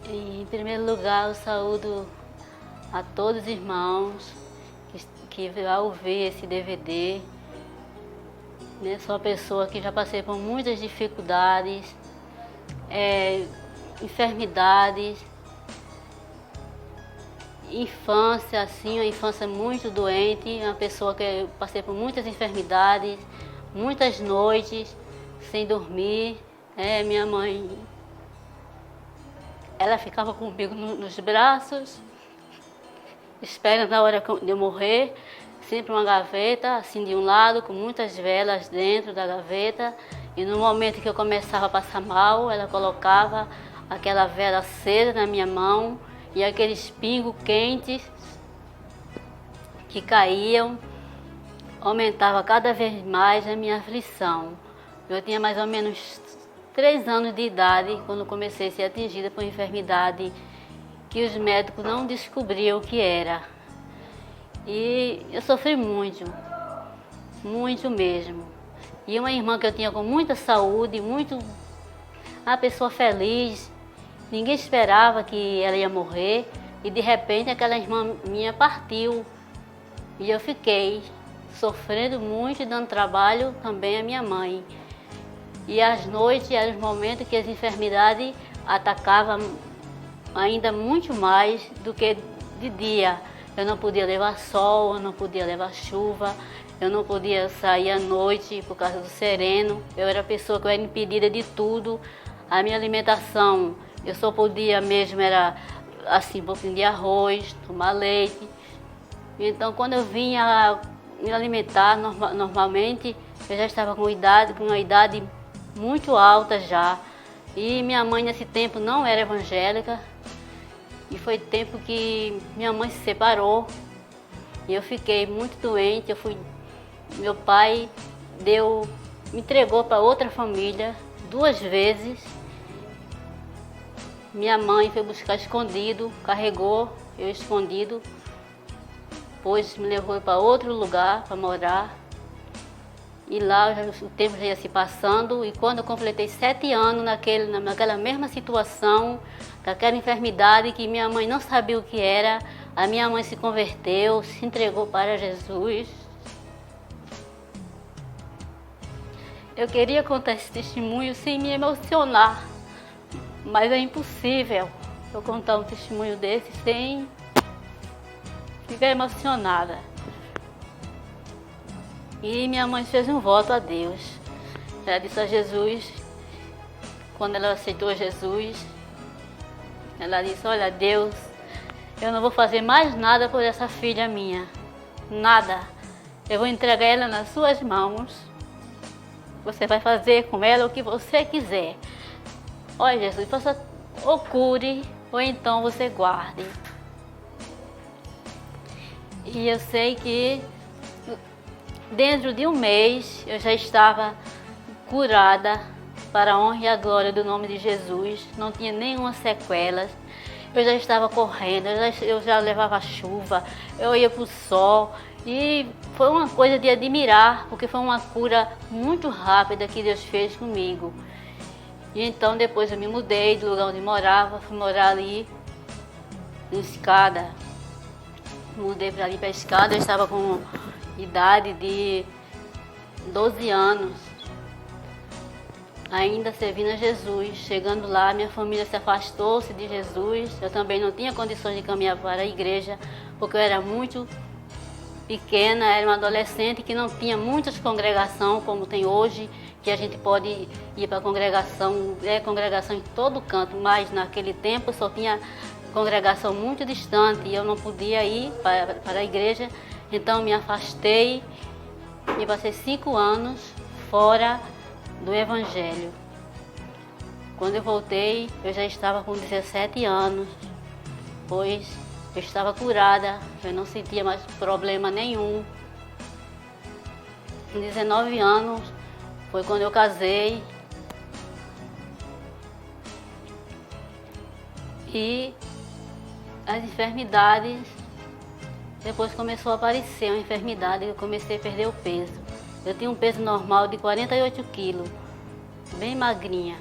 Em primeiro lugar, eu saúdo a todos os irmãos que ao ver esse DVD, né, sou uma pessoa que já passei por muitas dificuldades, enfermidades, infância, assim, uma infância muito doente, uma pessoa que eu passei por muitas enfermidades, muitas noites sem dormir. Minha mãe, ela ficava comigo nos braços, esperando a hora de eu morrer, sempre uma gaveta, assim de um lado, com muitas velas dentro da gaveta, e no momento que eu começava a passar mal, ela colocava aquela vela acesa na minha mão, e aqueles pingos quentes que caíam, aumentava cada vez mais a minha aflição. Eu tinha mais ou menos 3 anos de idade quando comecei a ser atingida por uma enfermidade que os médicos não descobriam o que era. E eu sofri muito, muito mesmo. E uma irmã que eu tinha com muita saúde, uma pessoa feliz, ninguém esperava que ela ia morrer, e de repente aquela irmã minha partiu. E eu fiquei sofrendo muito e dando trabalho também à minha mãe. E às noites eram os momentos que as enfermidades atacavam ainda muito mais do que de dia. Eu não podia levar sol, eu não podia levar chuva, eu não podia sair à noite por causa do sereno. Eu era pessoa que eu era impedida de tudo. A minha alimentação, eu só podia mesmo, era assim, um pouquinho de arroz, tomar leite. Então quando eu vinha me alimentar normalmente, eu já estava com uma idade muito alta já. E minha mãe nesse tempo não era evangélica. E foi tempo que minha mãe se separou. E eu fiquei muito doente. Meu pai me entregou para outra família 2 vezes. Minha mãe foi buscar escondido, carregou eu escondido. Depois me levou para outro lugar para morar. E lá o tempo já ia se passando, e quando eu completei 7 anos naquela mesma situação, daquela enfermidade que minha mãe não sabia o que era, a minha mãe se converteu, se entregou para Jesus. Eu queria contar esse testemunho sem me emocionar, mas é impossível eu contar um testemunho desse sem ficar emocionada. E minha mãe fez um voto a Deus. Ela disse a Jesus, quando ela aceitou Jesus, ela disse: olha, Deus, eu não vou fazer mais nada por essa filha minha. Nada. Eu vou entregar ela nas suas mãos. Você vai fazer com ela o que você quiser. Olha, Jesus, faça ou cure, ou então você guarde. E eu sei que dentro de um mês eu já estava curada para a honra e a glória do nome de Jesus. Não tinha nenhuma sequela. Eu já estava correndo, eu já levava chuva, eu ia para o sol. E foi uma coisa de admirar, porque foi uma cura muito rápida que Deus fez comigo. E então depois eu me mudei do lugar onde morava, fui morar ali em Escada. Mudei para ali para Escada, eu estava com idade de 12 anos, ainda servindo a Jesus. Chegando lá, minha família se afastou-se de Jesus. Eu também não tinha condições de caminhar para a igreja, porque eu era muito pequena, era uma adolescente que não tinha muitas congregações como tem hoje, que a gente pode ir para congregação em todo canto, mas naquele tempo só tinha congregação muito distante e eu não podia ir para a igreja. Então me afastei e passei 5 anos fora do Evangelho. Quando eu voltei, eu já estava com 17 anos, pois eu estava curada, eu não sentia mais problema nenhum. Com 19 anos foi quando eu casei. E as enfermidades, depois começou a aparecer uma enfermidade, eu comecei a perder o peso. Eu tinha um peso normal de 48 quilos, bem magrinha.